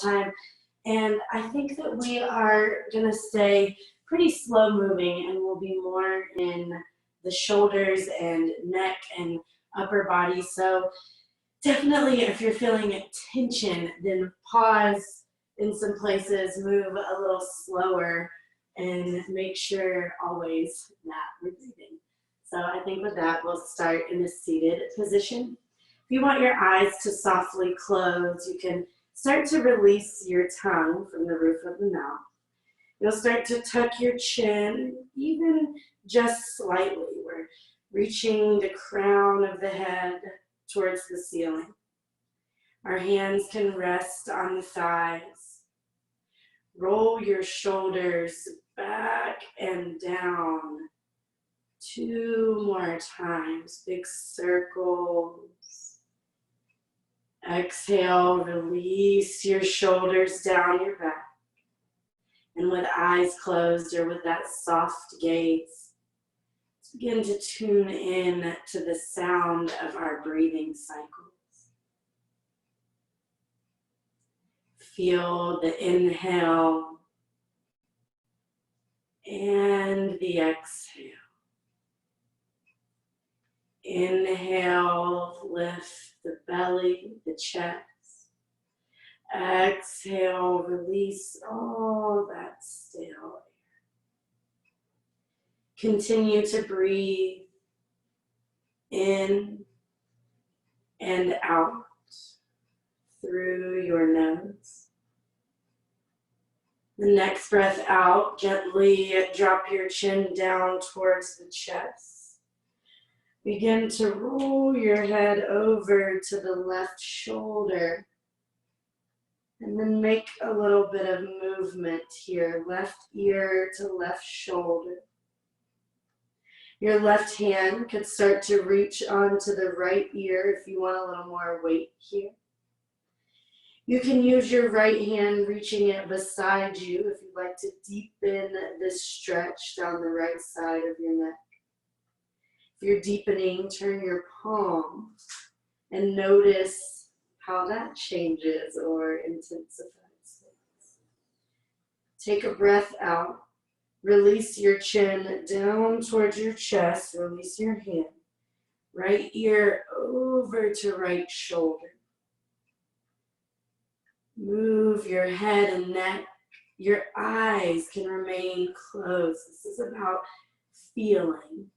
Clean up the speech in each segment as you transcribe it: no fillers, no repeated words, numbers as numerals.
time. And I think that we are going to stay pretty slow moving and we'll be more in the shoulders and neck and upper body. So definitely if you're feeling tension, then pause in some places, move a little slower, and make sure always that we're breathing. So I think with that, we'll start in a seated position. If you want your eyes to softly close, you can start to release your tongue from the roof of the mouth. You'll start to tuck your chin, even just slightly. We're reaching the crown of the head towards the ceiling. Our hands can rest on the thighs. Roll your shoulders back and down. 2 more times, big circles. Exhale, release your shoulders down your back. And with eyes closed or with that soft gaze, let's begin to tune in to the sound of our breathing cycles. Feel the inhale and the exhale. Inhale, lift the belly, the chest. Exhale, release all that stale air. Continue to breathe in and out through your nose. The next breath out, gently drop your chin down towards the chest. Begin to roll your head over to the left shoulder. And then make a little bit of movement here, left ear to left shoulder. Your left hand could start to reach onto the right ear if you want a little more weight here. You can use your right hand reaching it beside you if you'd like to deepen this stretch down the right side of your neck. If you're deepening, turn your palm and notice how that changes or intensifies things. Take a breath out. Release your chin down towards your chest. Release your hand. Right ear over to right shoulder. Move your head and neck. Your eyes can remain closed. This is about feeling.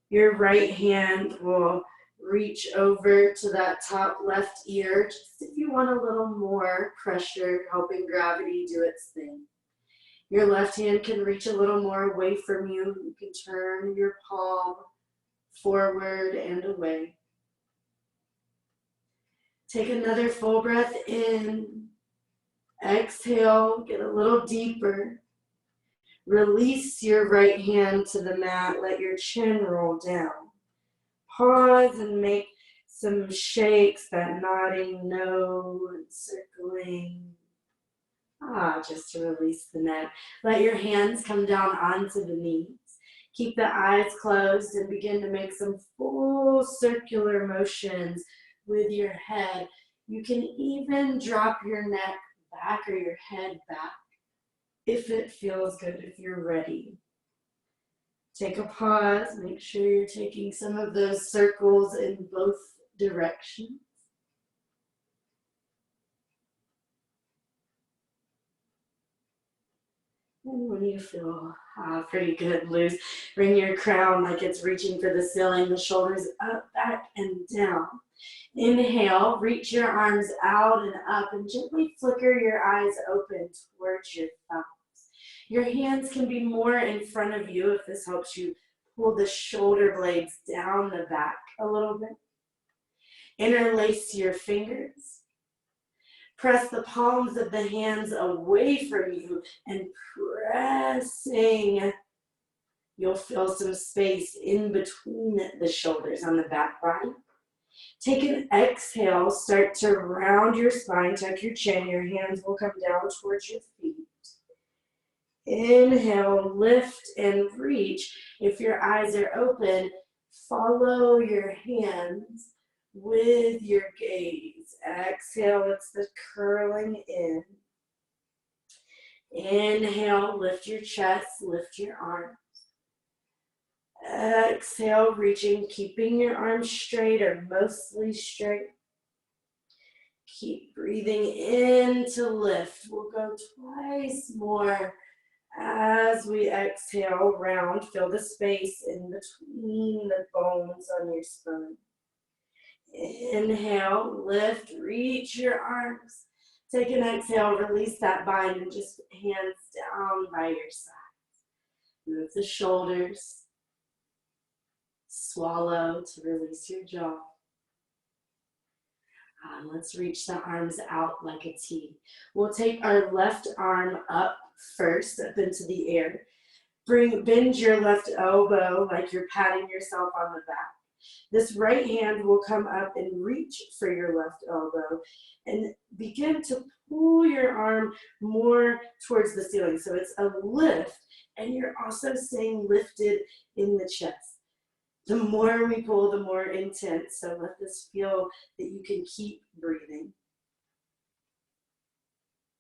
Your right hand will reach over to that top left ear, just if you want a little more pressure, helping gravity do its thing. Your left hand can reach a little more away from you. You can turn your palm forward and away. Take another full breath in. Exhale, get a little deeper. Release your right hand to the mat. Let your chin roll down. Pause and make some shakes, that nodding no and circling. Just to release the neck. Let your hands come down onto the knees. Keep the eyes closed and begin to make some full circular motions with your head. You can even drop your neck back or your head back if it feels good, if you're ready. Take a pause, make sure you're taking some of those circles in both directions. And when you feel pretty good, loose, bring your crown like it's reaching for the ceiling, the shoulders up, back, and down. Inhale, reach your arms out and up and gently flicker your eyes open towards your thumbs. Your hands can be more in front of you if this helps you pull the shoulder blades down the back a little bit. Interlace your fingers. Press the palms of the hands away from you and pressing. You'll feel some space in between the shoulders on the back body. Take an exhale, start to round your spine, tuck your chin, your hands will come down towards your feet. Inhale, lift and reach. If your eyes are open, follow your hands. with your gaze. Exhale, it's the curling in. Inhale, lift your chest, lift your arms. Exhale, reaching, keeping your arms straight or mostly straight. Keep breathing in to lift. We'll go twice more as we exhale, round. Fill the space in between the bones on your spine. Inhale, lift, reach your arms. Take an exhale, release that bind, and just hands down by your sides. Move the shoulders. Swallow to release your jaw. Let's reach the arms out like a T. We'll take our left arm up first, up into the air. Bend your left elbow like you're patting yourself on the back. This right hand will come up and reach for your left elbow and begin to pull your arm more towards the ceiling. So it's a lift, and you're also staying lifted in the chest. The more we pull, the more intense. So let this feel that you can keep breathing.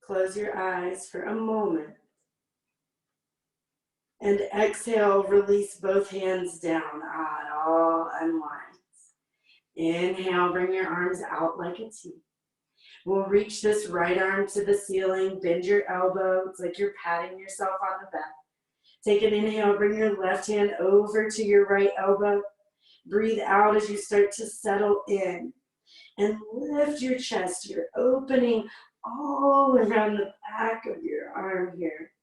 Close your eyes for a moment. And exhale, release both hands down. It all unwinds. Inhale, bring your arms out like a T. We'll reach this right arm to the ceiling. Bend your elbow. It's like you're patting yourself on the back. Take an inhale, bring your left hand over to your right elbow. Breathe out as you start to settle in. And lift your chest. You're opening all around the back of your arm here.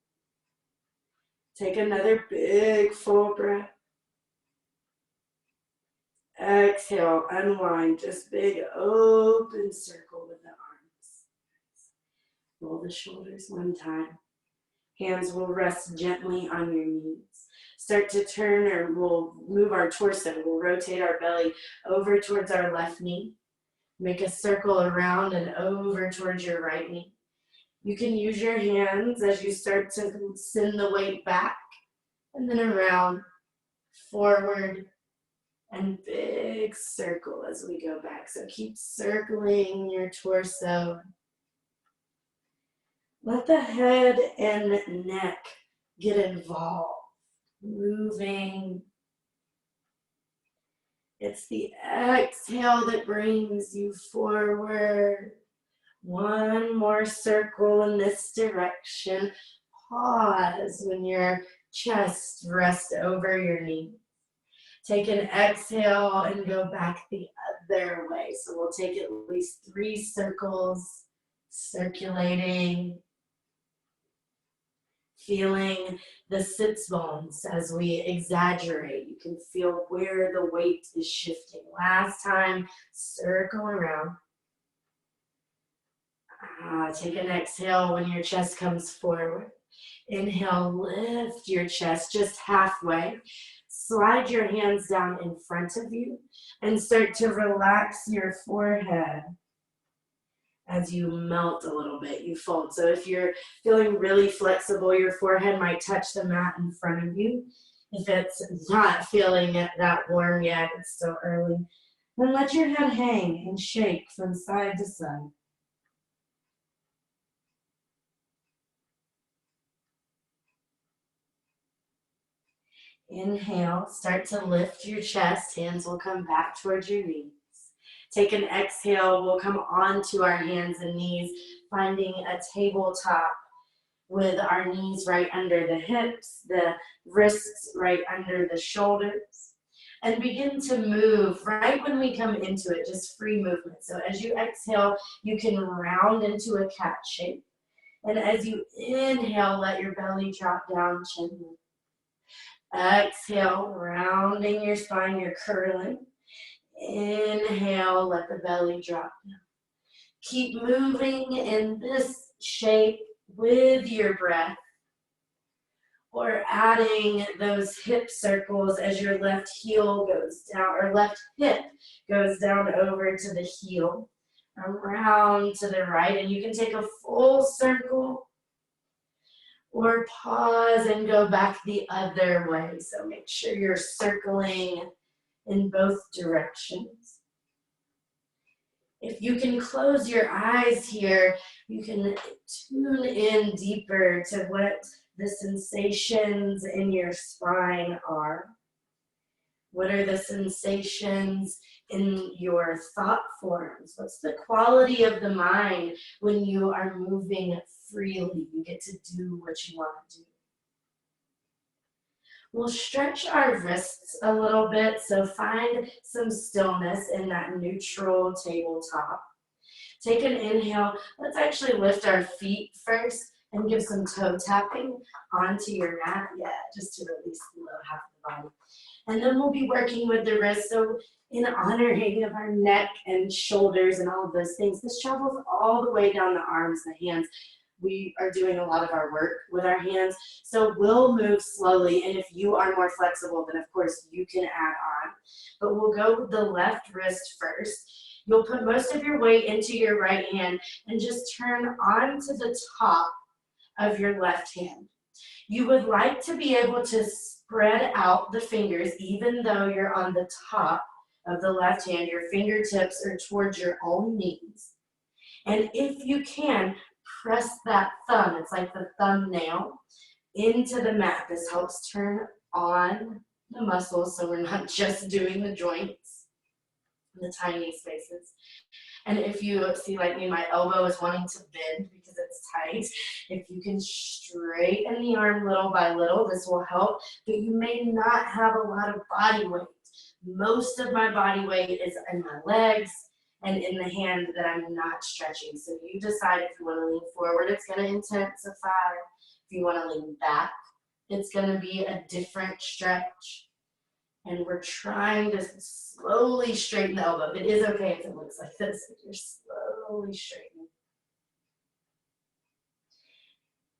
Take another big full breath. Exhale, unwind. Just big open circle with the arms. Roll the shoulders one time. Hands will rest gently on your knees. Start to turn, or we'll move our torso. We'll rotate our belly over towards our left knee. Make a circle around and over towards your right knee. You can use your hands as you start to send the weight back and then around, forward, and big circle as we go back. So keep circling your torso. Let the head and neck get involved, moving. It's the exhale that brings you forward. One more circle in this direction. Pause when your chest rests over your knee. Take an exhale and go back the other way. So we'll take at least 3 circles, circulating. Feeling the sits bones as we exaggerate. You can feel where the weight is shifting. Last time, circle around. Take an exhale when your chest comes forward. Inhale, lift your chest just halfway. Slide your hands down in front of you and start to relax your forehead. As you melt a little bit, you fold. So if you're feeling really flexible, your forehead might touch the mat in front of you. If it's not feeling that warm yet, it's still early, then let your head hang and shake from side to side. Inhale, start to lift your chest. Hands will come back towards your knees. Take an exhale, we'll come onto our hands and knees, finding a tabletop with our knees right under the hips, the wrists right under the shoulders, and begin to move right when we come into it, just free movement. So as you exhale, you can round into a cat shape. And as you inhale, let your belly drop down gently. Exhale, rounding your spine, you're curling. Inhale, let the belly drop down. Keep moving in this shape with your breath, or adding those hip circles as your left heel goes down, or left hip goes down over to the heel, around to the right, and you can take a full circle or pause and go back the other way. So make sure you're circling in both directions. If you can close your eyes here, you can tune in deeper to what the sensations in your spine are. What are the sensations in your thought forms? What's the quality of the mind when you are moving freely? You get to do what you want to do. We'll stretch our wrists a little bit, so find some stillness in that neutral tabletop. Take an inhale. Let's actually lift our feet first and give some toe tapping onto your mat. Yeah, just to release the lower half of the body. And then we'll be working with the wrists. So in honoring of our neck and shoulders and all of those things, this travels all the way down the arms, the hands. We are doing a lot of our work with our hands. So we'll move slowly. And if you are more flexible, then of course you can add on. But we'll go with the left wrist first. You'll put most of your weight into your right hand and just turn onto the top of your left hand. You would like to be able to spread out the fingers even though you're on the top of the left hand. Your fingertips are towards your own knees. And if you can, press that thumb, it's like the thumbnail, into the mat. This helps turn on the muscles so we're not just doing the joints, the tiny spaces. And if you see like me, my elbow is wanting to bend because it's tight. If you can straighten the arm little by little, this will help, but you may not have a lot of body weight. Most of my body weight is in my legs and in the hand that I'm not stretching. So you decide if you want to lean forward, it's going to intensify. If you want to lean back, it's going to be a different stretch. And we're trying to slowly straighten the elbow. It is okay if it looks like this, if you're slowly straightening.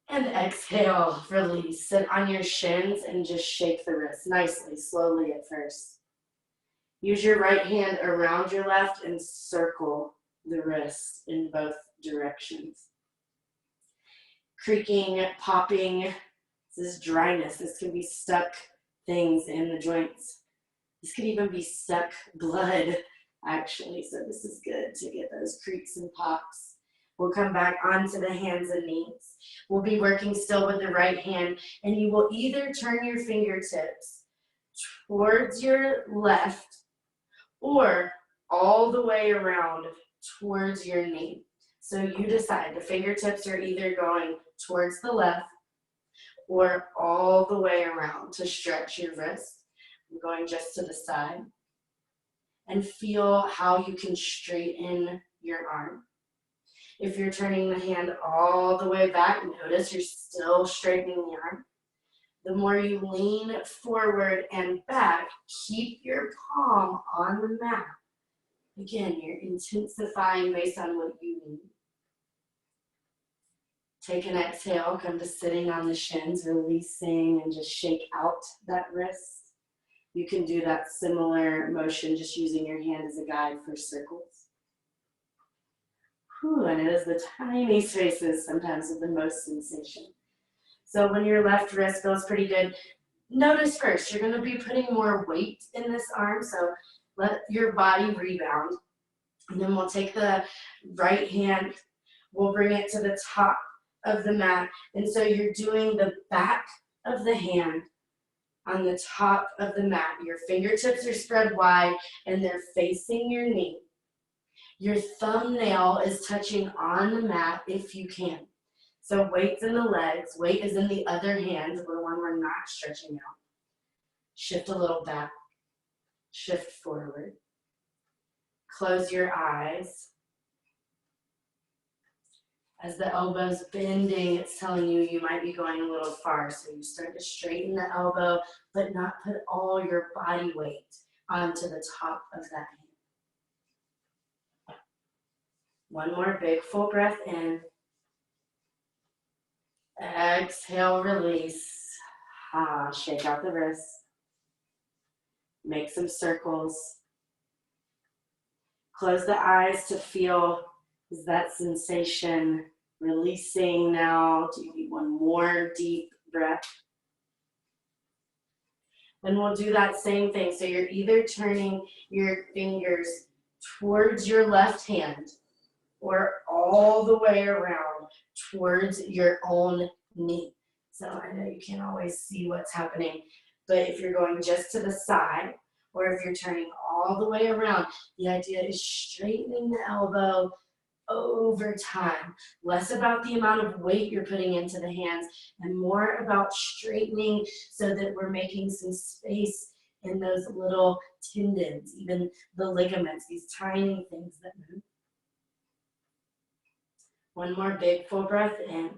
And exhale, release. Sit on your shins and just shake the wrist nicely, slowly at first. Use your right hand around your left and circle the wrist in both directions. Creaking, popping, this is dryness. This can be stuck things in the joints. This could even be stuck blood, actually. So this is good to get those creaks and pops. We'll come back onto the hands and knees. We'll be working still with the right hand, and you will either turn your fingertips towards your left or all the way around towards your knee. So you decide. The fingertips are either going towards the left or all the way around to stretch your wrist. I'm going just to the side. And feel how you can straighten your arm. If you're turning the hand all the way back, notice you're still straightening the arm. The more you lean forward and back, keep your palm on the mat. Again, you're intensifying based on what you need. Take an exhale, come to sitting on the shins, releasing and just shake out that wrist. You can do that similar motion, just using your hand as a guide for circles. Whew, and it is the tiny spaces sometimes with the most sensation. So when your left wrist feels pretty good, notice first, you're going to be putting more weight in this arm, so let your body rebound. And then we'll take the right hand, we'll bring it to the top of the mat. And so you're doing the back of the hand on the top of the mat. Your fingertips are spread wide and they're facing your knee. Your thumbnail is touching on the mat if you can. So weight's in the legs, weight is in the other hand, the one we're not stretching out. Shift a little back, shift forward. Close your eyes. As the elbow's bending, it's telling you you might be going a little far. So you start to straighten the elbow, but not put all your body weight onto the top of that hand. One more big full breath in. Exhale, release. Shake out the wrists. Make some circles. Close the eyes to feel, is that sensation releasing now? Do you need one more deep breath? Then we'll do that same thing. So you're either turning your fingers towards your left hand or all the way around towards your own knee. So I know you can't always see what's happening, but if you're going just to the side or if you're turning all the way around, the idea is straightening the elbow over time. Less about the amount of weight you're putting into the hands and more about straightening so that we're making some space in those little tendons, even the ligaments, these tiny things that move. One more big full breath in.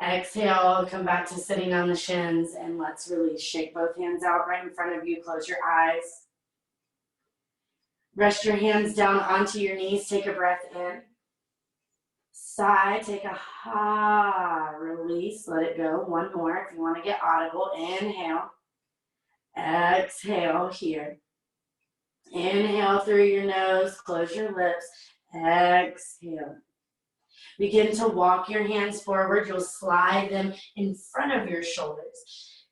Exhale, come back to sitting on the shins, and let's release. Shake both hands out right in front of you. Close your eyes. Rest your hands down onto your knees. Take a breath in. Sigh, take a ha, release, let it go. One more if you want to get audible. Inhale. Exhale here. Inhale through your nose, close your lips. Exhale. Begin to walk your hands forward. You'll slide them in front of your shoulders.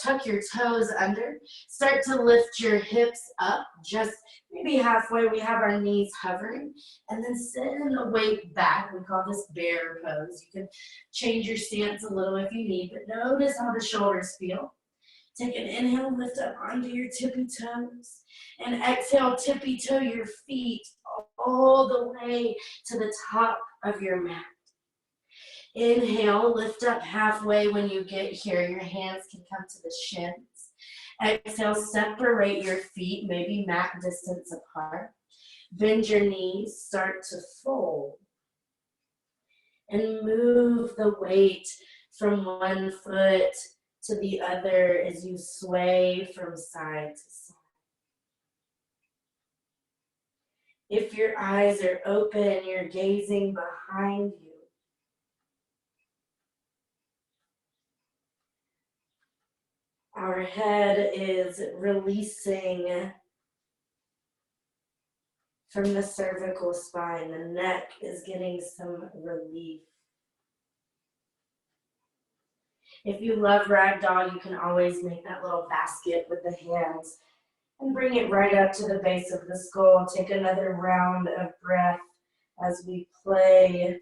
Tuck your toes under. Start to lift your hips up, just maybe halfway. We have our knees hovering. And then send the weight back. We call this bear pose. You can change your stance a little if you need, but notice how the shoulders feel. Take an inhale, lift up onto your tippy toes. And exhale, tippy toe your feet all the way to the top of your mat. Inhale, lift up halfway. When you get here, your hands can come to the shins. Exhale, separate your feet, maybe mat distance apart. Bend your knees, start to fold. And move the weight from one foot to the other as you sway from side to side. If your eyes are open, you're gazing behind you. Our head is releasing from the cervical spine. The neck is getting some relief. If you love ragdoll, you can always make that little basket with the hands and bring it right up to the base of the skull. Take another round of breath as we play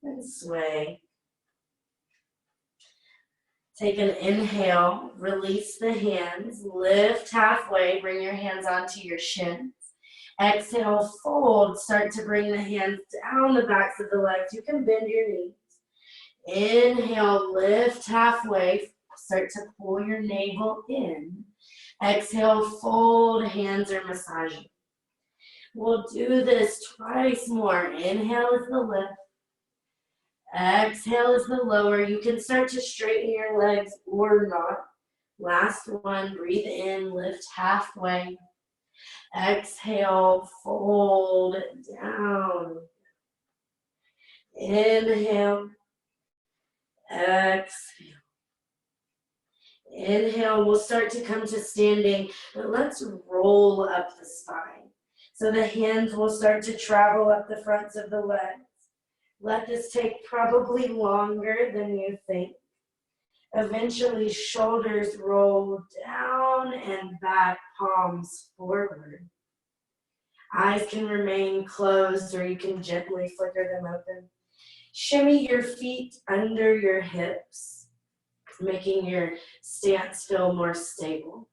and sway. Take an inhale, release the hands, lift halfway, bring your hands onto your shins. Exhale, fold, start to bring the hands down the backs of the legs. You can bend your knees. Inhale, lift halfway, start to pull your navel in. Exhale, fold, hands are massaging. We'll do this twice more. Inhale is the lift. Exhale is the lower. You can start to straighten your legs or not. Last one, breathe in, lift halfway. Exhale, fold down. Inhale. Exhale. Inhale, we'll start to come to standing, but let's roll up the spine. So the hands will start to travel up the fronts of the legs. Let this take probably longer than you think. Eventually, shoulders roll down and back, palms forward. Eyes can remain closed or you can gently flicker them open. Shimmy your feet under your hips, making your stance feel more stable.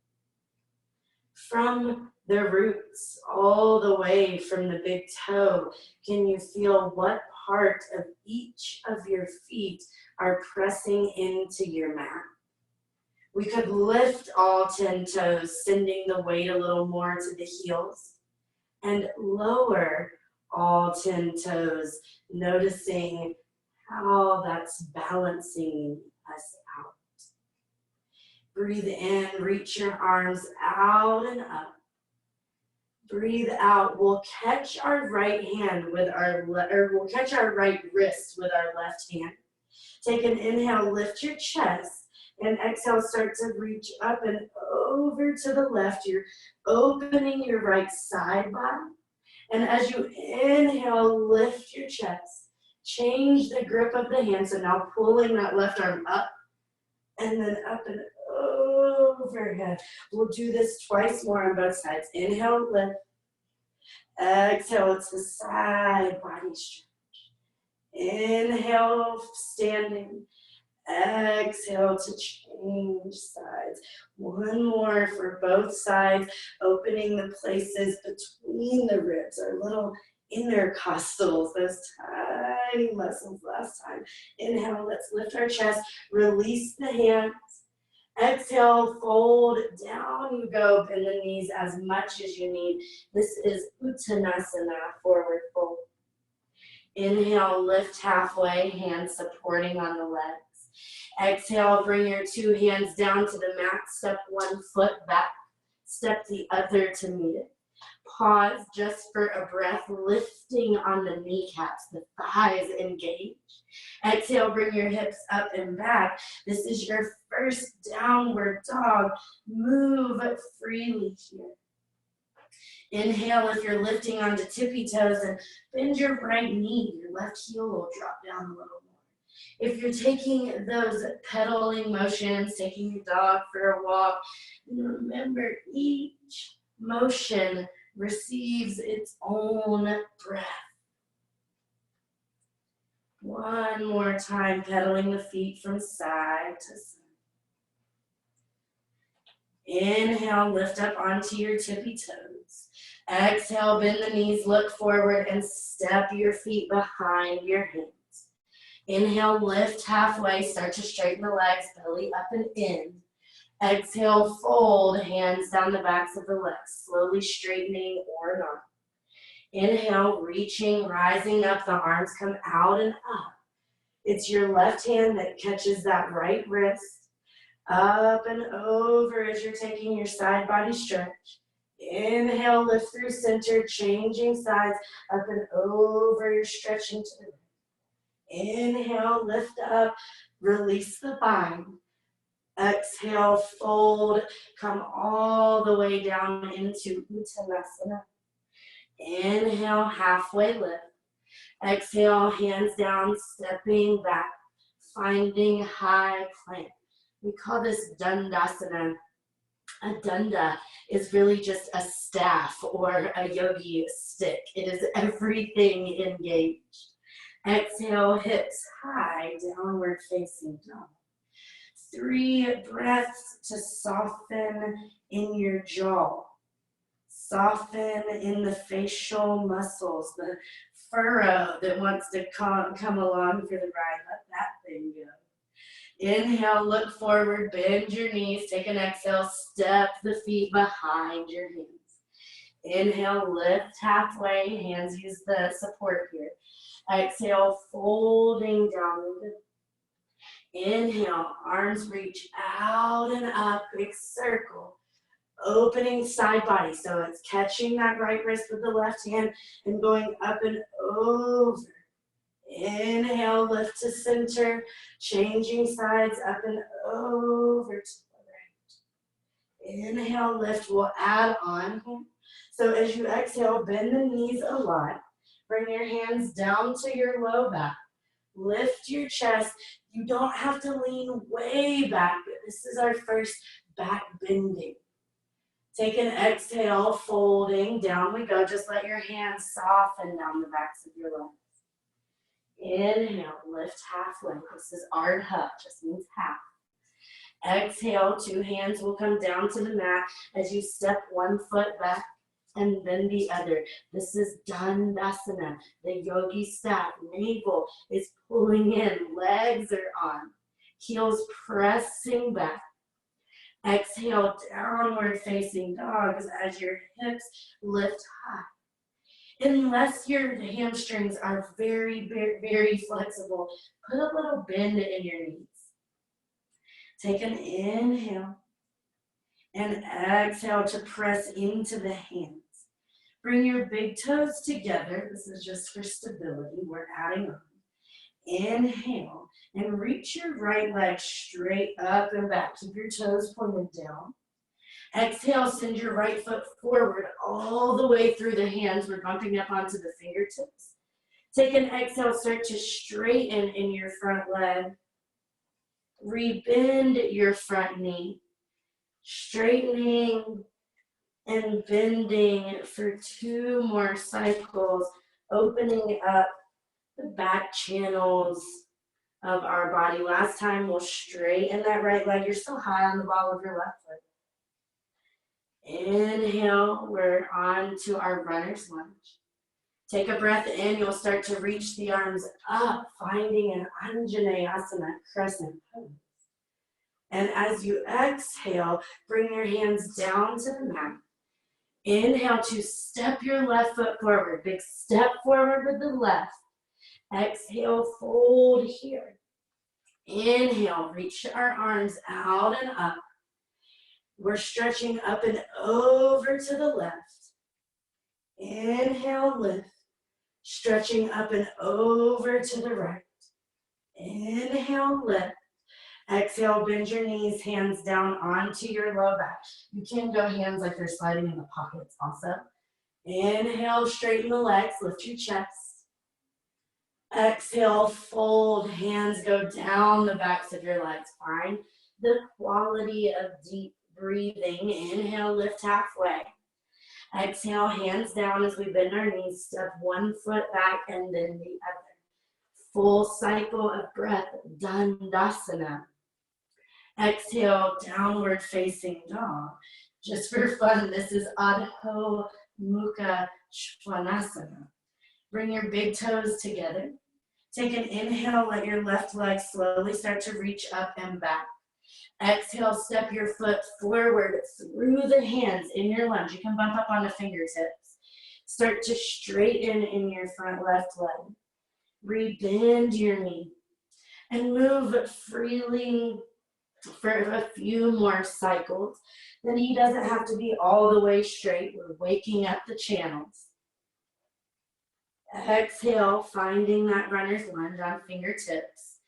From the roots all the way from the big toe, can you feel what part of each of your feet are pressing into your mat? We could lift all 10 toes, sending the weight a little more to the heels, and lower all 10 toes, noticing how that's balancing us out. Breathe in, reach your arms out and up. Breathe out. We'll catch our right hand with we'll catch our right wrist with our left hand. Take an inhale, lift your chest, and exhale, start to reach up and over to the left. You're opening your right side body. And as you inhale, lift your chest. Change the grip of the hand. So now pulling that left arm up and then up and overhead. We'll do this twice more on both sides. Inhale, lift. Exhale, it's the side body stretch. Inhale, standing. Exhale to change sides. One more for both sides, opening the places between the ribs, our little intercostals, those tiny muscles last time. Inhale, let's lift our chest, release the hands. Exhale, fold, down you go, bend the knees as much as you need. This is Uttanasana, forward fold. Inhale, lift halfway, hands supporting on the legs. Exhale, bring your two hands down to the mat, step one foot back, step the other to meet it. Pause just for a breath, lifting on the kneecaps, the thighs engage. Exhale, bring your hips up and back. This is your first downward dog. Move freely here. Inhale if you're lifting onto tippy toes and bend your right knee. Your left heel will drop down a little more. If you're taking those pedaling motions, taking your dog for a walk, remember each motion receives its own breath. One more time, pedaling the feet from side to side. Inhale, lift up onto your tippy toes. Exhale, bend the knees, look forward, and step your feet behind your hands. Inhale, lift halfway, start to straighten the legs, belly up and in. Exhale, fold, hands down the backs of the legs, slowly straightening or not. Inhale, reaching, rising up, the arms come out and up. It's your left hand that catches that right wrist. Up and over as you're taking your side body stretch. Inhale, lift through center, changing sides, up and over, you're stretching to the right. Inhale, lift up, release the bind. Exhale, fold, come all the way down into Uttanasana. Inhale, halfway lift. Exhale, hands down, stepping back, finding high plank. We call this Dandasana. A danda is really just a staff or a yogi stick. It is everything engaged. Exhale, hips high, downward facing dog. 3 breaths to soften in your jaw. Soften in the facial muscles, the furrow that wants to come along for the ride. Let that thing go. Inhale, look forward, bend your knees, take an exhale, step the feet behind your hands. Inhale, lift halfway, hands use the support here. Exhale, folding downward. Inhale, arms reach out and up, big circle. Opening side body, so it's catching that right wrist with the left hand and going up and over. Inhale, lift to center, changing sides up and over to the right. Inhale, lift, we'll add on. So as you exhale, bend the knees a lot. Bring your hands down to your low back. Lift your chest. You don't have to lean way back, but this is our first back bending. Take an exhale, folding, down we go. Just let your hands soften down the backs of your legs. Inhale, lift halfway. This is Ardha, just means half. Exhale, 2 hands will come down to the mat as you step 1 foot back and then the other. This is Dandasana, the yogi staff. Navel is pulling in, legs are on, heels pressing back. Exhale, downward facing dogs as your hips lift high. Unless your hamstrings are very, very, very flexible, put a little bend in your knees. Take an inhale and exhale to press into the hands. Bring your big toes together. This is just for stability. We're adding on. Inhale and reach your right leg straight up and back. Keep your toes pointed down. Exhale, send your right foot forward all the way through the hands. We're bumping up onto the fingertips. Take an exhale, start to straighten in your front leg. Rebend your front knee, straightening and bending for 2 more cycles, opening up the back channels of our body. Last time, we'll straighten that right leg. You're still high on the ball of your left foot. Inhale, we're on to our runner's lunge. Take a breath in, you'll start to reach the arms up, finding an Anjaneyasana, crescent pose. And as you exhale, bring your hands down to the mat. Inhale to step your left foot forward. Big step forward with the left. Exhale, fold here. Inhale, reach our arms out and up. We're stretching up and over to the left. Inhale, lift. Stretching up and over to the right. Inhale, lift. Exhale, bend your knees, hands down onto your low back. You can go hands like they're sliding in the pockets also. Inhale, straighten the legs, lift your chest. Exhale, fold, hands go down the backs of your legs. Find the quality of deep breathing. Inhale, lift halfway. Exhale, hands down as we bend our knees, step one foot back and then the other. Full cycle of breath, Dandasana. Exhale, downward facing dog. Just for fun, this is Adho Mukha Svanasana. Bring your big toes together. Take an inhale, let your left leg slowly start to reach up and back. Exhale, step your foot forward through the hands in your lunge. You can bump up on the fingertips. Start to straighten in your front left leg. Rebend your knee and move freely for a few more cycles. The knee doesn't have to be all the way straight. We're waking up the channels. Exhale, finding that runner's lunge on fingertips.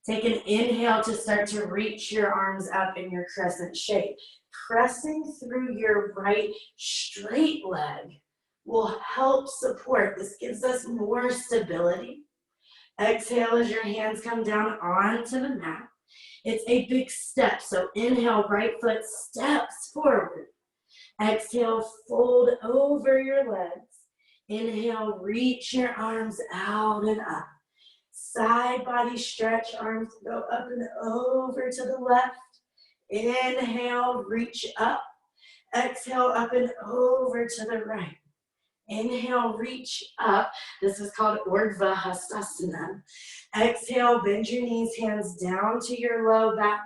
Take an inhale to start to reach your arms up in your crescent shape. Pressing through your right straight leg will help support. This gives us more stability. Exhale as your hands come down onto the mat. It's a big step, so inhale, right foot steps forward. Exhale, fold over your legs. Inhale, reach your arms out and up. Side body stretch, arms go up and over to the left. Inhale, reach up. Exhale, up and over to the right. Inhale, reach up. This is called Urdhva Hastasana. Exhale, bend your knees, hands down to your low back.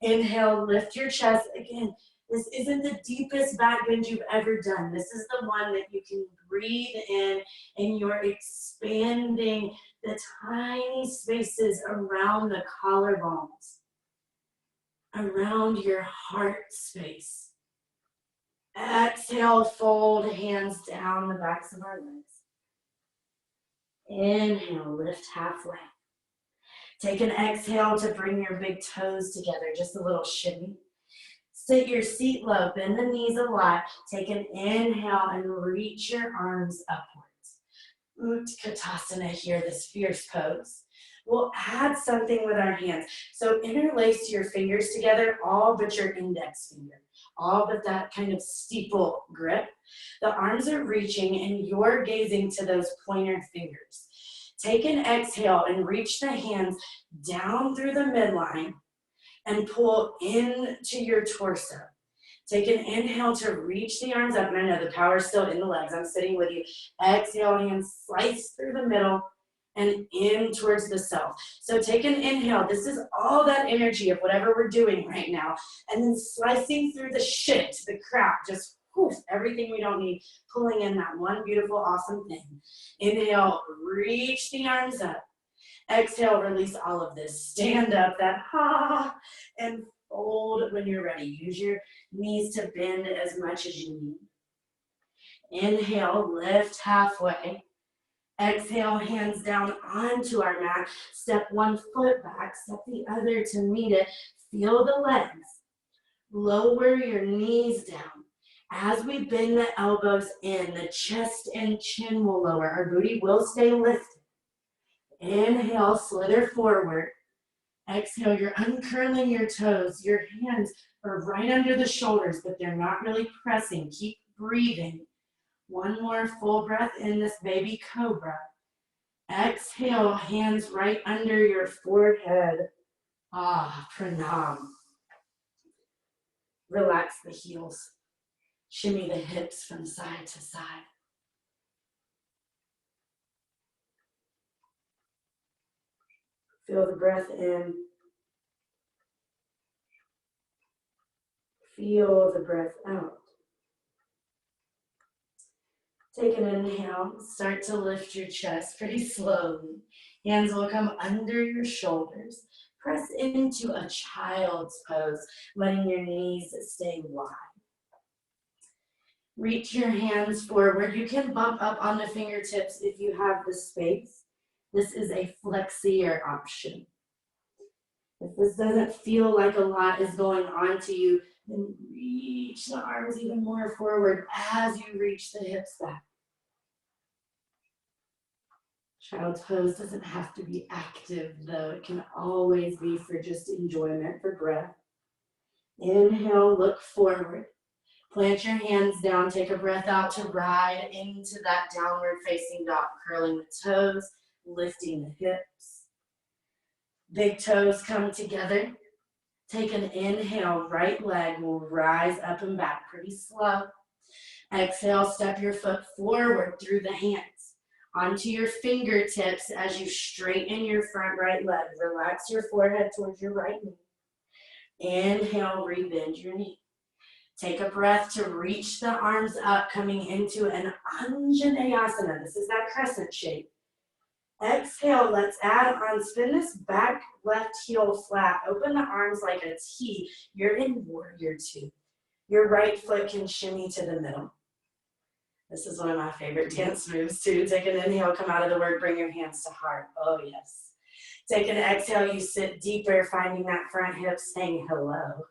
Inhale, lift your chest. Again, this isn't the deepest back bend you've ever done. This is the one that you can breathe in and you're expanding the tiny spaces around the collarbones, around your heart space. Exhale, fold, hands down the backs of our legs. Inhale, lift halfway. Take an exhale to bring your big toes together, just a little shimmy. Sit your seat low, bend the knees a lot. Take an inhale and reach your arms upwards. Utkatasana here, this fierce pose. We'll add something with our hands. So interlace your fingers together, all but your index finger. All but that kind of steeple grip. The arms are reaching and you're gazing to those pointer fingers. Take an exhale and reach the hands down through the midline and pull into your torso. Take an inhale to reach the arms up. And I know the power's still in the legs. I'm sitting with you. Exhale, hands slice through the middle and in towards the self. So take an inhale. This is all that energy of whatever we're doing right now. And then slicing through the shit, the crap, just poof, everything we don't need, pulling in that one beautiful, awesome thing. Inhale, reach the arms up. Exhale, release all of this. Stand up, that ha, and fold when you're ready. Use your knees to bend as much as you need. Inhale, lift halfway. Exhale, hands down onto our mat. Step one foot back, step the other to meet it. Feel the legs. Lower your knees down. As we bend the elbows in, the chest and chin will lower. Our booty will stay lifted. Inhale, slither forward. Exhale, you're uncurling your toes. Your hands are right under the shoulders, but they're not really pressing. Keep breathing. One more full breath in this baby cobra. Exhale, hands right under your forehead. Pranam. Relax the heels. Shimmy the hips from side to side. Feel the breath in. Feel the breath out. Take an inhale. Start to lift your chest pretty slowly. Hands will come under your shoulders. Press into a child's pose, letting your knees stay wide. Reach your hands forward. You can bump up on the fingertips if you have the space. This is a flexier option. If this doesn't feel like a lot is going on to you, then reach the arms even more forward as you reach the hips back. Child's pose doesn't have to be active though. It can always be for just enjoyment, for breath. Inhale, look forward. Plant your hands down, take a breath out to ride into that downward facing dog, curling the toes, lifting the hips. Big toes come together. Take an inhale, right leg will rise up and back pretty slow. Exhale, step your foot forward through the hands. Onto your fingertips as you straighten your front right leg. Relax your forehead towards your right knee. Inhale, rebend your knee. Take a breath to reach the arms up, coming into an Anjaneyasana. This is that crescent shape. Exhale, let's add on. Spin this back left heel flat. Open the arms like a T. You're in warrior two. Your right foot can shimmy to the middle. This is one of my favorite dance moves too. Take an inhale, come out of the work, bring your hands to heart. Oh yes. Take an exhale, you sit deeper, finding that front hip, saying hello.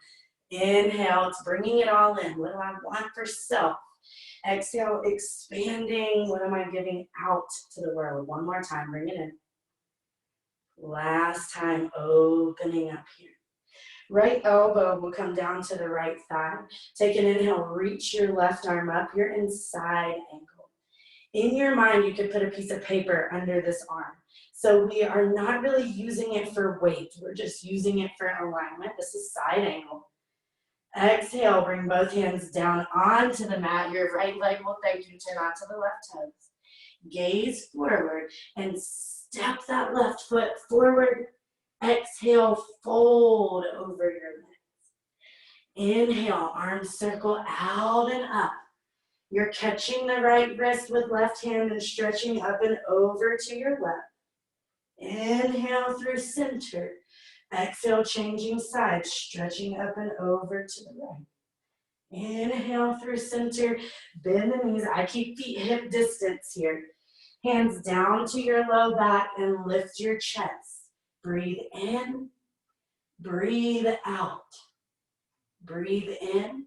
Inhale, it's bringing it all in. What do I want for self? Exhale, expanding. What am I giving out to the world? One more time, bring it in. Last time, opening up here. Right elbow will come down to the right thigh. Take an inhale, reach your left arm up. You're in side angle. In your mind, you could put a piece of paper under this arm. So we are not really using it for weight. We're just using it for alignment. This is side angle. Exhale, bring both hands down onto the mat. Your right leg will thank you. Turn onto the left toes. Gaze forward and step that left foot forward. Exhale, fold over your legs. Inhale, arms circle out and up. You're catching the right wrist with left hand and stretching up and over to your left. Inhale through center. Exhale, changing sides, stretching up and over to the right. Inhale through center, bend the knees. I keep feet hip distance here. Hands down to your low back and lift your chest. Breathe in, breathe out. Breathe in.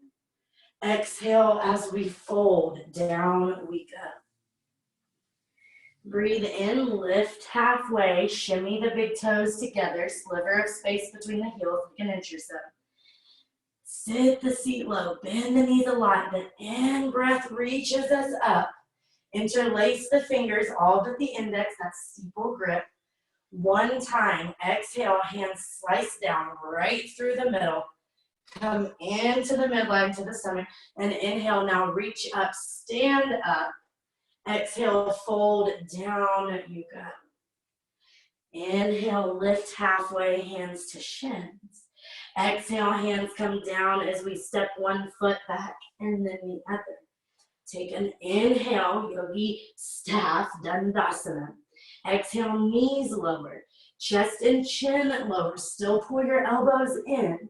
Exhale as we fold, down we go. Breathe in, lift halfway, shimmy the big toes together, sliver of space between the heels, like an inch or so. Sit the seat low, bend the knees a lot. The in-breath reaches us up. Interlace the fingers, all but the index, that's steeple grip. One time, exhale, hands slice down right through the middle. Come into the midline to the stomach, and inhale, now reach up, stand up. Exhale, fold down, you go. Inhale, lift halfway, hands to shins. Exhale, hands come down as we step one foot back and then the other. Take an inhale, yogi staff, dandasana. Exhale, knees lower, chest and chin lower. Still pull your elbows in.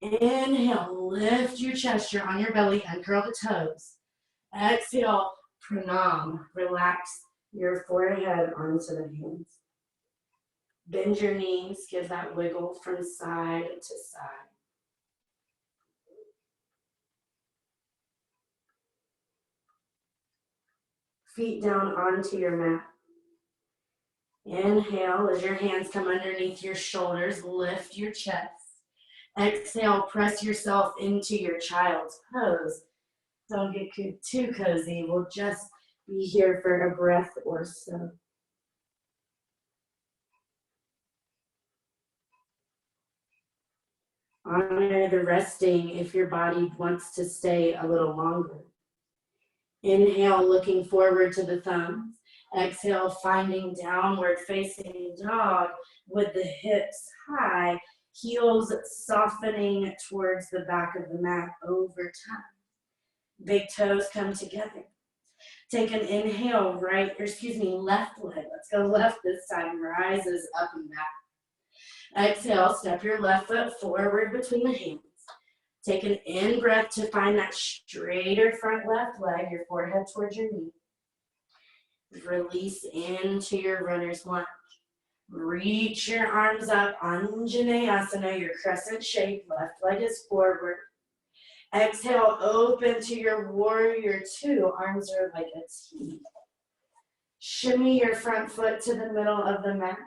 Inhale, lift your chest, you're on your belly, uncurl the toes. Exhale, pranam, relax your forehead onto the hands. Bend your knees, give that wiggle from side to side. Feet down onto your mat. Inhale as your hands come underneath your shoulders, lift your chest. Exhale, press yourself into your child's pose. Don't get too cozy. We'll just be here for a breath or so. Honor the resting if your body wants to stay a little longer. Inhale, looking forward to the thumbs. Exhale, finding downward facing dog with the hips high, heels softening towards the back of the mat over time. Big toes come together. Take an inhale, left leg. Let's go left this time. Rises up and back. Exhale, step your left foot forward between the hands. Take an in breath to find that straighter front left leg, your forehead towards your knee. Release into your runner's lunge. Reach your arms up, Anjaneyasana, your crescent shape, left leg is forward. Exhale, open to your warrior two, arms are like a T. Shimmy your front foot to the middle of the mat.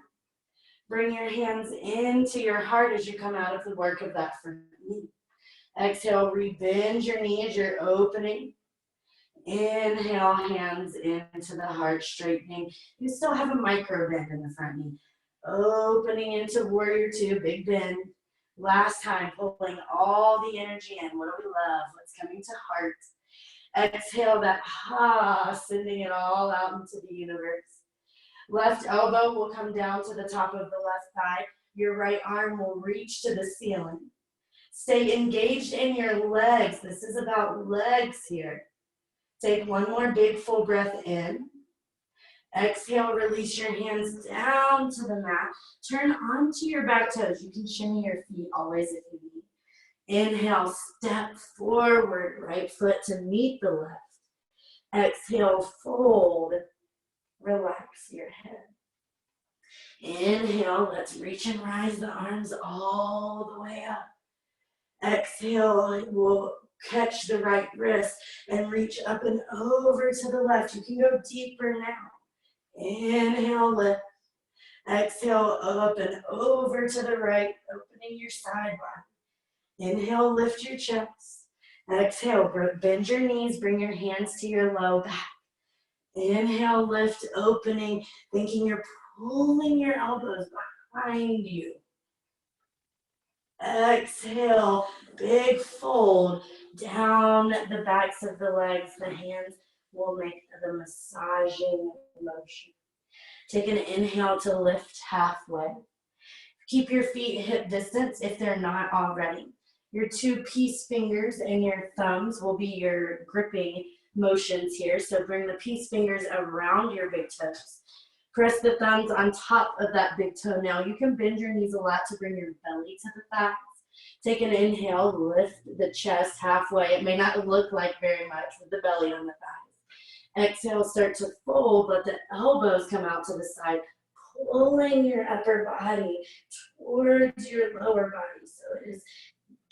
Bring your hands into your heart as you come out of the work of that front knee. Exhale, rebend your knee as you're opening. Inhale, hands into the heart, straightening. You still have a micro bend in the front knee. Opening into warrior two, big bend. Last time, pulling all the energy in. What do we love? What's coming to heart? Exhale that sending it all out into the universe. Left elbow will come down to the top of the left thigh. Your right arm will reach to the ceiling. Stay engaged in your legs. This is about legs here. Take one more big full breath in. Exhale, release your hands down to the mat. Turn onto your back toes. You can shimmy your feet always if you need. Inhale, step forward, right foot to meet the left. Exhale, fold. Relax your head. Inhale, let's reach and rise the arms all the way up. Exhale, we'll catch the right wrist and reach up and over to the left. You can go deeper now. Inhale, lift. Exhale, up and over to the right, opening your side body. Inhale, lift your chest. Exhale, bend your knees, bring your hands to your low back. Inhale, lift, opening, thinking you're pulling your elbows behind you. Exhale, big fold down the backs of the legs. The hands will make the massaging motion. Take an inhale to lift halfway. Keep your feet hip distance if they're not already. Your two peace fingers and your thumbs will be your gripping motions here. So bring the peace fingers around your big toes. Press the thumbs on top of that big toenail. You can bend your knees a lot to bring your belly to the thighs. Take an inhale, lift the chest halfway. It may not look like very much with the belly on the thighs. Exhale, start to fold, let the elbows come out to the side, pulling your upper body towards your lower body. So it is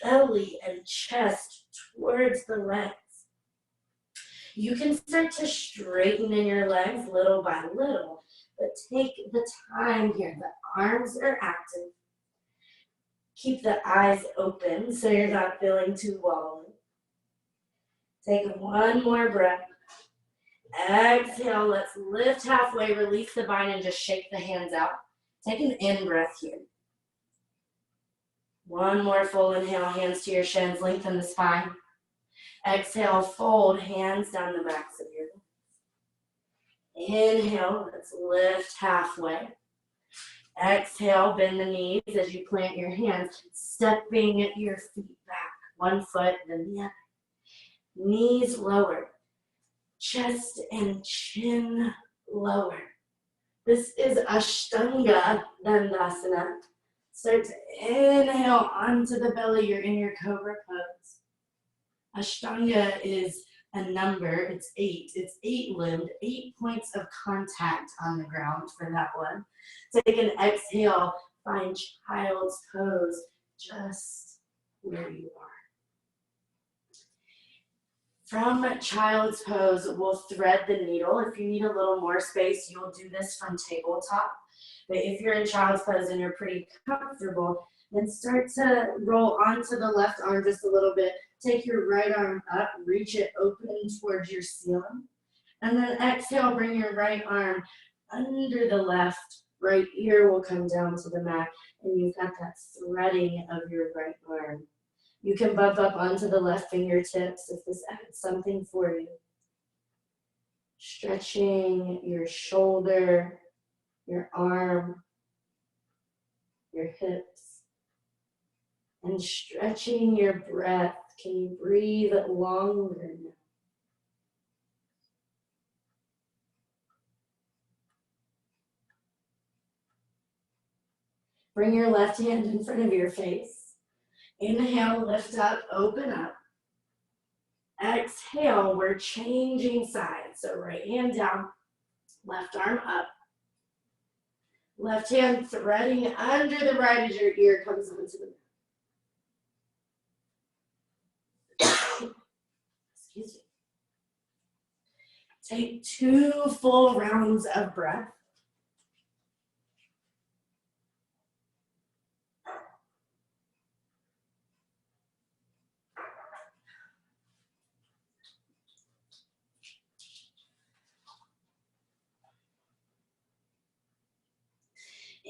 belly and chest towards the legs. You can start to straighten in your legs little by little, but take the time here. The arms are active. Keep the eyes open so you're not feeling too wobbly. Take one more breath. Exhale, let's lift halfway, release the bind, and just shake the hands out. Take an in breath here. One more full inhale, hands to your shins, lengthen the spine. Exhale, fold, hands down the backs of your legs. Inhale, let's lift halfway. Exhale, bend the knees as you plant your hands, stepping your feet back, one foot, then the other. Knees lower, chest and chin lower. This is Ashtanga Dandasana. Start to inhale onto the belly. You're in your Cobra pose. Ashtanga is a number. It's 8. It's 8-limbed, 8 points of contact on the ground for that one. Take an exhale. Find child's pose just where you are. From child's pose, we'll thread the needle. If you need a little more space, you'll do this from tabletop. But if you're in child's pose and you're pretty comfortable, then start to roll onto the left arm just a little bit. Take your right arm up, reach it open towards your ceiling. And then exhale, bring your right arm under the left. Right ear will come down to the mat, and you've got that threading of your right arm. You can bump up onto the left fingertips if this adds something for you. Stretching your shoulder, your arm, your hips, and stretching your breath. Can you breathe longer now? Bring your left hand in front of your face. Inhale, lift up, open up. Exhale, we're changing sides. So right hand down, left arm up. Left hand threading under the right as your ear comes onto the mat. Excuse me. Take 2 full rounds of breath.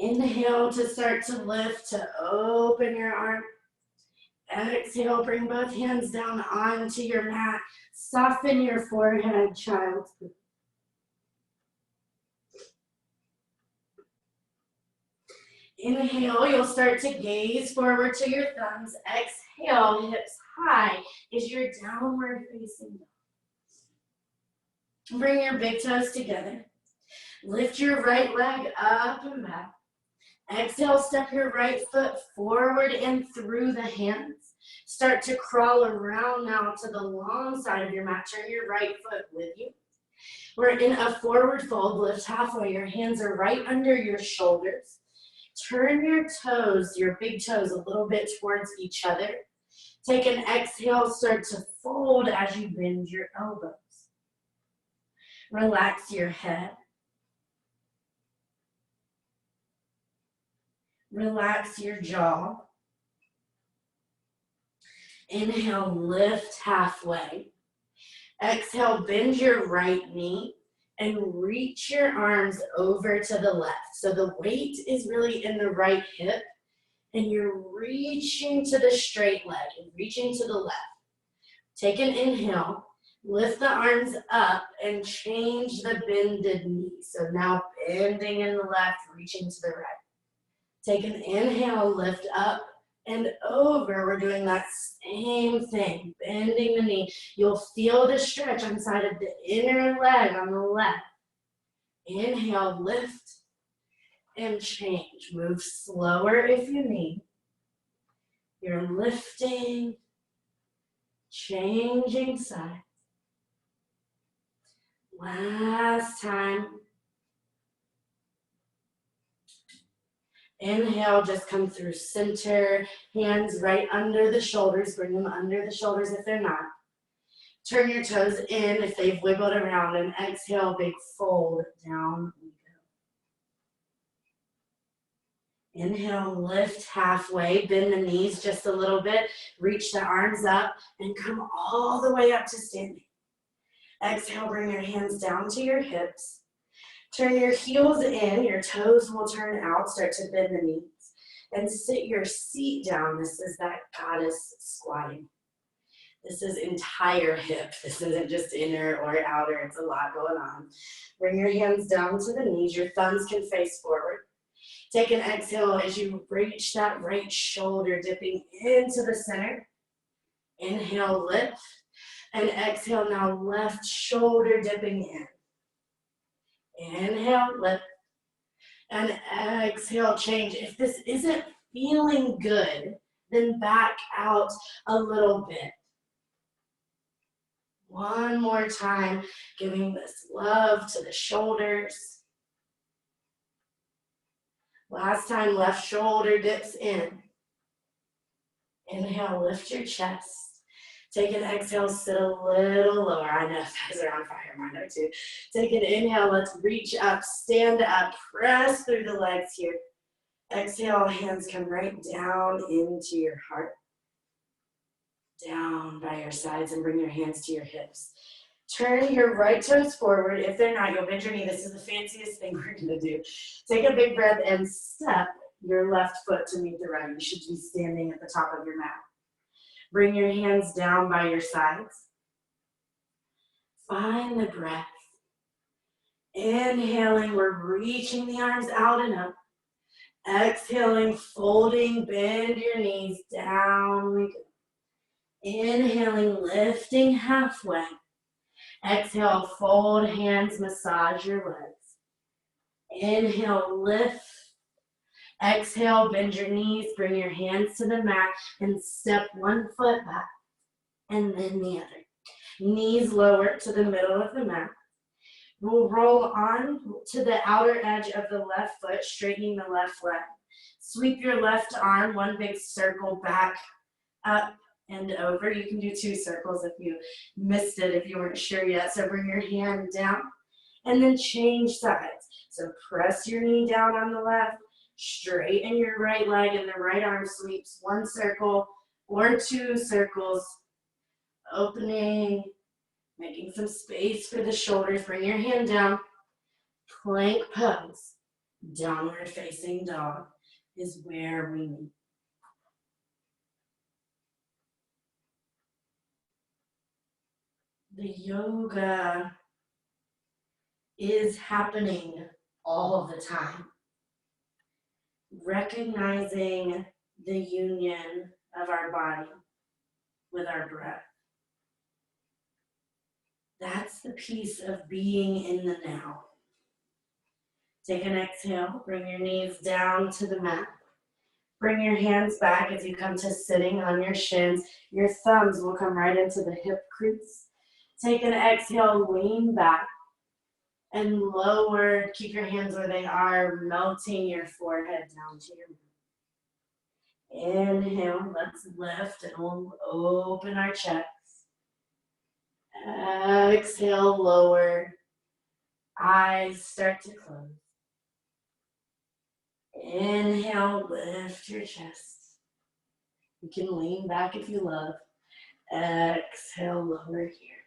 Inhale to start to lift, to open your arm. Exhale, bring both hands down onto your mat. Soften your forehead, child's pose. Inhale, you'll start to gaze forward to your thumbs. Exhale, hips high is your downward facing dog. Bring your big toes together. Lift your right leg up and back. Exhale, step your right foot forward and through the hands. Start to crawl around now to the long side of your mat. Turn your right foot with you. We're in a forward fold. Lift halfway. Your hands are right under your shoulders. Turn your toes, your big toes, a little bit towards each other. Take an exhale. Start to fold as you bend your elbows. Relax your head. Relax your jaw. Inhale, lift halfway. Exhale, bend your right knee and reach your arms over to the left. So the weight is really in the right hip and you're reaching to the straight leg and reaching to the left. Take an inhale, lift the arms up and change the bended knee. So now bending in the left, reaching to the right. Take an inhale, lift up and over. We're doing that same thing, bending the knee. You'll feel the stretch inside of the inner leg on the left. Inhale, lift and change. Move slower if you need. You're lifting, changing sides. Last time. Inhale, just come through center, hands right under the shoulders. Bring them under the shoulders if they're not. Turn your toes in if they've wiggled around, and exhale, big fold, down we go. Inhale, lift halfway, bend the knees just a little bit, reach the arms up, and come all the way up to standing. Exhale, bring your hands down to your hips. Turn your heels in, your toes will turn out, start to bend the knees, and sit your seat down. This is that goddess squatting. This is entire hip. This isn't just inner or outer, it's a lot going on. Bring your hands down to the knees, your thumbs can face forward. Take an exhale as you reach that right shoulder, dipping into the center. Inhale, lift, and exhale, now left shoulder dipping in. Inhale, lift, and exhale, change. If this isn't feeling good, then back out a little bit. One more time, giving this love to the shoulders. Last time, left shoulder dips in. Inhale, lift your chest. Take an exhale, sit a little lower. I know thighs are on fire, mine are too. Take an inhale, let's reach up, stand up, press through the legs here. Exhale, hands come right down into your heart. Down by your sides and bring your hands to your hips. Turn your right toes forward. If they're not, you'll bend your knee. This is the fanciest thing we're gonna do. Take a big breath and step your left foot to meet the right. You should be standing at the top of your mat. Bring your hands down by your sides. Find the breath. Inhaling, we're reaching the arms out and up. Exhaling, folding, bend your knees, down we go. Inhaling, lifting halfway. Exhale, fold hands, massage your legs. Inhale, lift. Exhale, bend your knees, bring your hands to the mat and step one foot back and then the other. Knees lower to the middle of the mat. We'll roll on to the outer edge of the left foot, straightening the left leg. Sweep your left arm, one big circle back, up and over. You can do 2 circles if you missed it, if you weren't sure yet. So bring your hand down and then change sides. So press your knee down on the left, straighten your right leg and the right arm sweeps 1 circle or 2 circles, opening, making some space for the shoulders. Bring your hand down, plank pose, downward facing dog is where we meet. The yoga is happening all the time. Recognizing the union of our body with our breath. That's the piece of being in the now. Take an exhale, bring your knees down to the mat. Bring your hands back as you come to sitting on your shins. Your thumbs will come right into the hip crease. Take an exhale, lean back and lower. Keep your hands where they are, melting your forehead down to your mat. Inhale, let's lift and we'll open our chest. Exhale, lower. Eyes start to close. Inhale, lift your chest. You can lean back if you love. Exhale, lower here.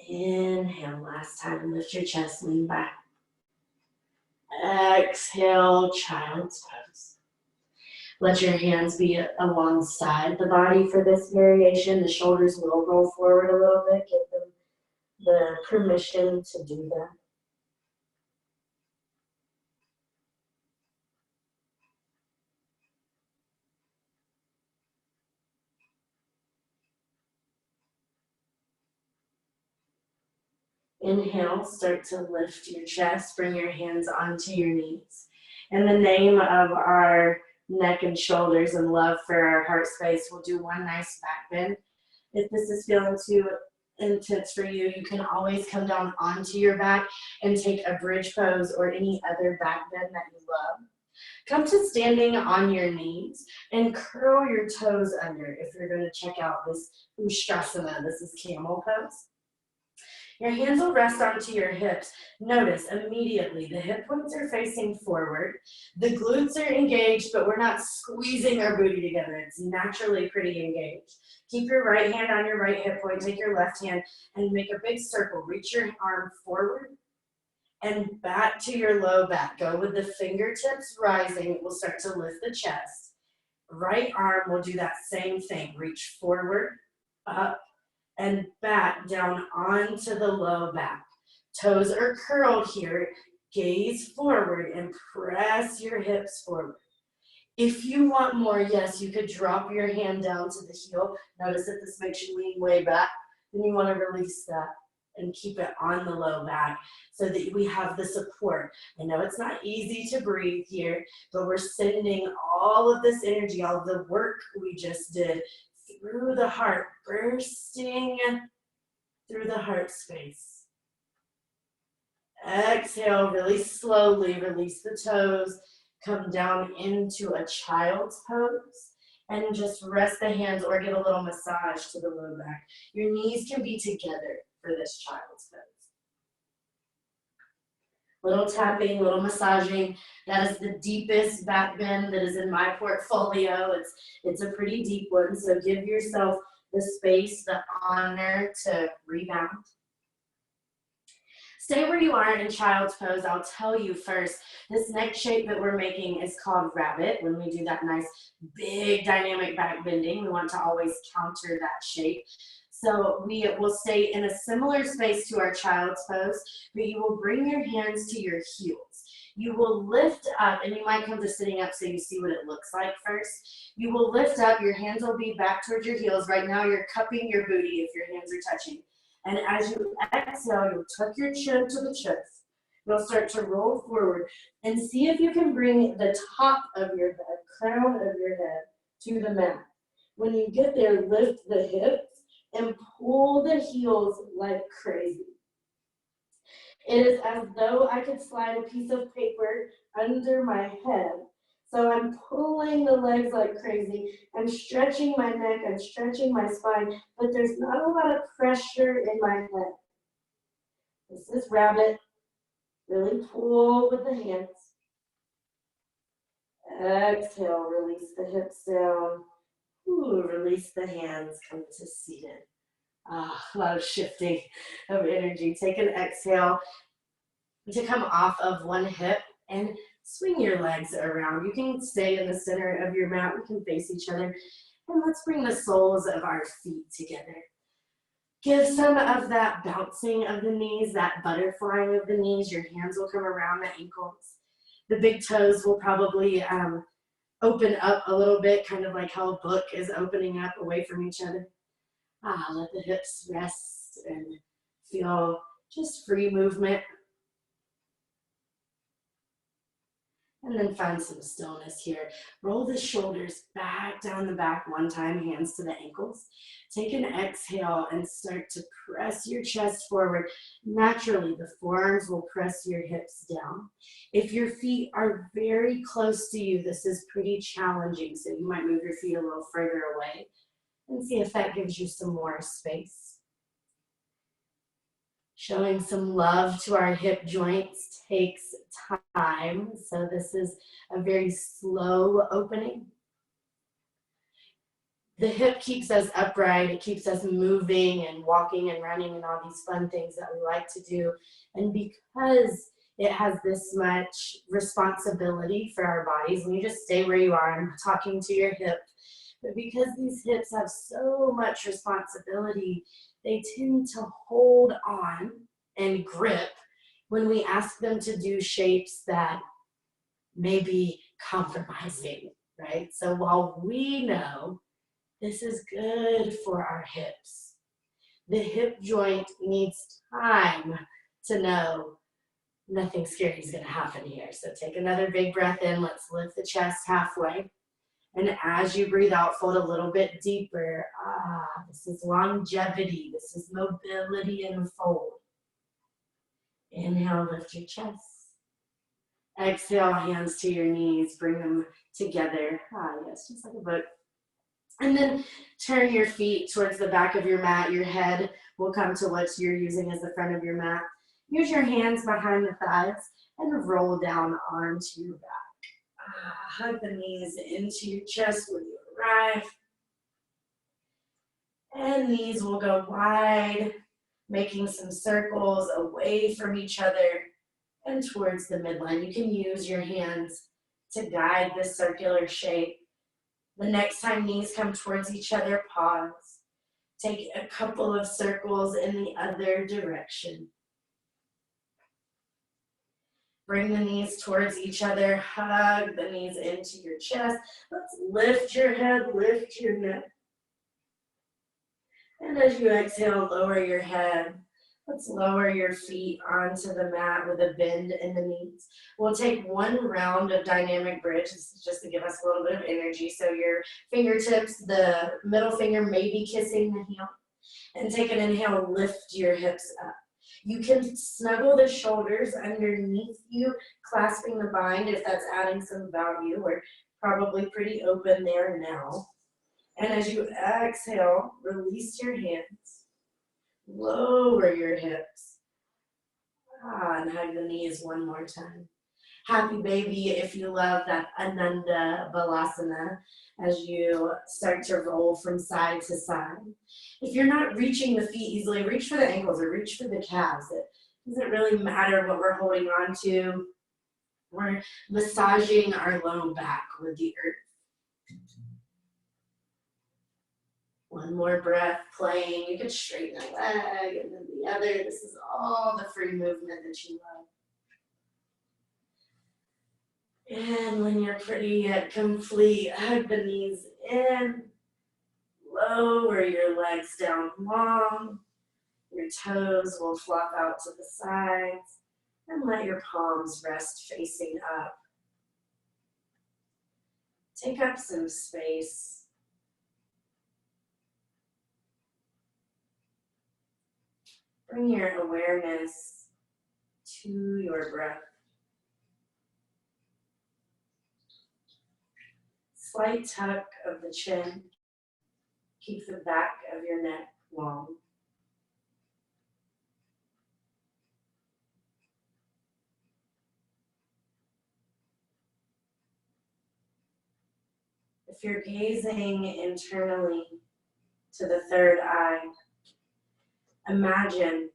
Inhale, last time, lift your chest, lean back. Exhale, child's pose. Let your hands be alongside the body for this variation. The shoulders will roll forward a little bit. Give them the permission to do that. Inhale, start to lift your chest, bring your hands onto your knees. In the name of our neck and shoulders and love for our heart space, we'll do one nice back bend. If this is feeling too intense for you, you can always come down onto your back and take a bridge pose or any other back bend that you love. Come to standing on your knees and curl your toes under if you're going to check out this Ustrasana. This is camel pose. Your hands will rest onto your hips. Notice immediately the hip points are facing forward. The glutes are engaged, but we're not squeezing our booty together. It's naturally pretty engaged. Keep your right hand on your right hip point. Take your left hand and make a big circle. Reach your arm forward and back to your low back. Go with the fingertips rising. It will start to lift the chest. Right arm will do that same thing. Reach forward, up, and back down onto the low back. Toes are curled here. Gaze forward and press your hips forward. If you want more, yes, you could drop your hand down to the heel. Notice that this makes you lean way back. Then you want to release that and keep it on the low back so that we have the support. I know it's not easy to breathe here, but we're sending all of this energy, all of the work we just did through the heart, bursting through the heart space. Exhale, really slowly release the toes. Come down into a child's pose. and just rest the hands or give a little massage to the low back. Your knees can be together for this child's pose. Little tapping, little massaging. That is the deepest back bend that is in my portfolio. It's a pretty deep one, so give yourself the space, the honor to rebound. Stay where you are in child's pose. I'll tell you first, this neck shape that we're making is called rabbit. When we do that nice, big, dynamic back bending, we want to always counter that shape. So we will stay in a similar space to our child's pose, but you will bring your hands to your heels. You will lift up, and you might come to sitting up so you see what it looks like first. You will lift up, your hands will be back towards your heels. Right now you're cupping your booty if your hands are touching. And as you exhale, you'll tuck your chin to the chest. You'll start to roll forward and see if you can bring the top of your head, crown of your head, to the mat. When you get there, lift the hips and pull the heels like crazy. It is as though I could slide a piece of paper under my head. So I'm pulling the legs like crazy. I'm stretching my neck, I'm stretching my spine, but there's not a lot of pressure in my head. This is rabbit. Really pull with the hands. Exhale, release the hips down. Ooh, release the hands, come to seated. A lot of shifting of energy. Take an exhale to come off of one hip and swing your legs around. You can stay in the center of your mat. We can face each other. And let's bring the soles of our feet together. Give some of that bouncing of the knees, that butterflying of the knees. Your hands will come around the ankles. The big toes will probably open up a little bit, kind of like how a book is opening up away from each other. Let the hips rest and feel just free movement. And then find some stillness here. Roll the shoulders back down the back one time, hands to the ankles. Take an exhale and start to press your chest forward. Naturally, the forearms will press your hips down. If your feet are very close to you, this is pretty challenging, so you might move your feet a little further away and see if that gives you some more space. Showing some love to our hip joints takes time, so this is a very slow opening. The hip keeps us upright, it keeps us moving and walking and running and all these fun things that we like to do. And because it has this much responsibility for our bodies, and you just stay where you are, I'm talking to your hip, but because these hips have so much responsibility, they tend to hold on and grip when we ask them to do shapes that may be compromising, right? So while we know this is good for our hips, the hip joint needs time to know nothing scary is going to happen here. So take another big breath in. Let's lift the chest halfway. And as you breathe out, fold a little bit deeper. This is longevity. This is mobility and fold. Inhale, lift your chest. Exhale, hands to your knees. Bring them together. Yes, just like a book. And then turn your feet towards the back of your mat. Your head will come to what you're using as the front of your mat. Use your hands behind the thighs and roll down onto your back. Hug the knees into your chest when you arrive. And knees will go wide, making some circles away from each other and towards the midline. You can use your hands to guide this circular shape. The next time knees come towards each other, pause. Take a couple of circles in the other direction. Bring the knees towards each other, hug the knees into your chest. Let's lift your head, lift your neck. And as you exhale, lower your head. Let's lower your feet onto the mat with a bend in the knees. We'll take one round of dynamic bridge. This is just to give us a little bit of energy. So your fingertips, the middle finger may be kissing the heel. And take an inhale, lift your hips up. You can snuggle the shoulders underneath you, clasping the bind if that's adding some value. We're probably pretty open there now. And as you exhale, release your hands. Lower your hips. And hug the knees one more time. Happy baby if you love that Ananda Balasana as you start to roll from side to side. If you're not reaching the feet easily, reach for the ankles or reach for the calves. It doesn't really matter what we're holding on to. We're massaging our low back with the earth. One more breath playing. You can straighten a leg and then the other. This is all the free movement that you love. And when you're pretty complete, hug the knees in. Lower your legs down long. Your toes will flop out to the sides. And let your palms rest facing up. Take up some space. Bring your awareness to your breath. Slight tuck of the chin. Keep the back of your neck long. If you're gazing internally to the third eye, imagine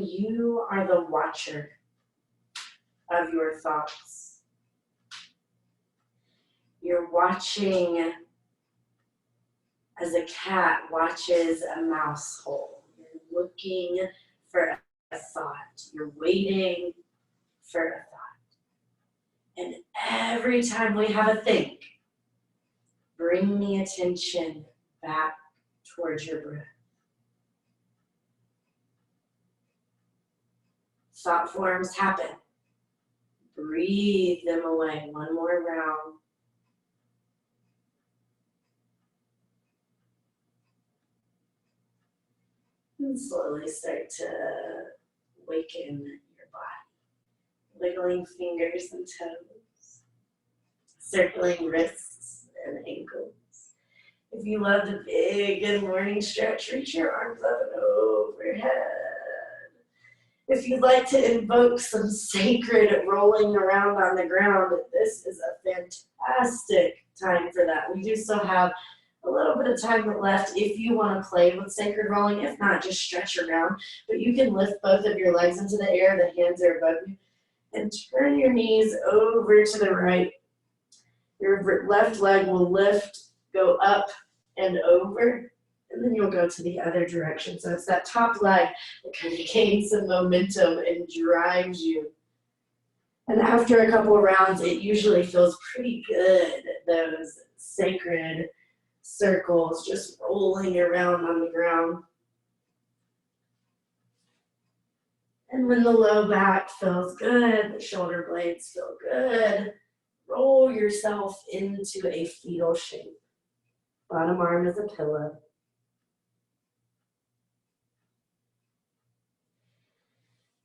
you are the watcher of your thoughts. You're watching as a cat watches a mouse hole. You're looking for a thought. You're waiting for a thought. And every time we have a think, bring the attention back towards your breath. Thought forms happen. Breathe them away. One more round. And slowly start to waken your body. Wiggling fingers and toes. Circling wrists and ankles. If you love the big good morning stretch, reach your arms up and overhead. If you'd like to invoke some sacred rolling around on the ground, this is a fantastic time for that. We do still have a little bit of time left if you want to play with sacred rolling. If not, just stretch around. But you can lift both of your legs into the air, the hands are above you, and turn your knees over to the right. Your left leg will lift, go up and over, and then you'll go to the other direction. So it's that top leg that kind of gains some momentum and drives you. And after a couple of rounds, it usually feels pretty good, those sacred circles just rolling around on the ground. And when the low back feels good, the shoulder blades feel good, roll yourself into a fetal shape. Bottom arm is a pillow.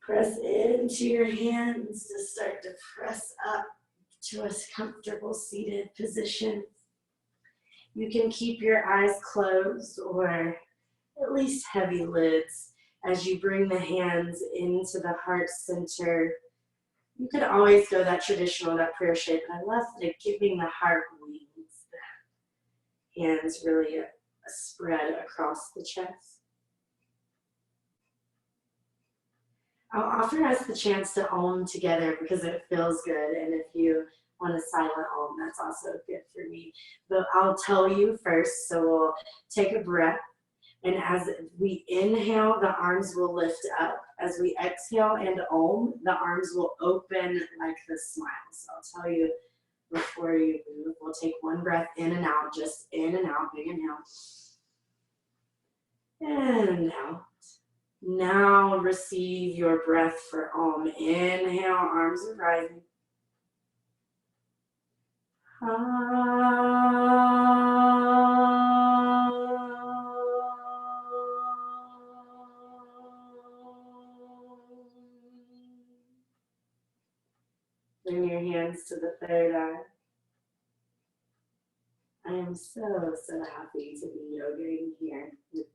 Press into your hands to start to press up to a comfortable seated position. You can keep your eyes closed or at least heavy lids as you bring the hands into the heart center. You could always go that traditional, that prayer shape, but I love like giving the heart wings. The hands really spread across the chest. I'll offer us the chance to Om together because it feels good, and if you want a silent Om, that's also good for me. But I'll tell you first, so we'll take a breath, and as we inhale, the arms will lift up. As we exhale and Om, the arms will open like the smile. So I'll tell you before you move. We'll take one breath in and out, just in and out, big inhale. And out. Now receive your breath for Om. Inhale, arms are rising. Bring your hands to the third eye. I am so, so happy to be yogaing here with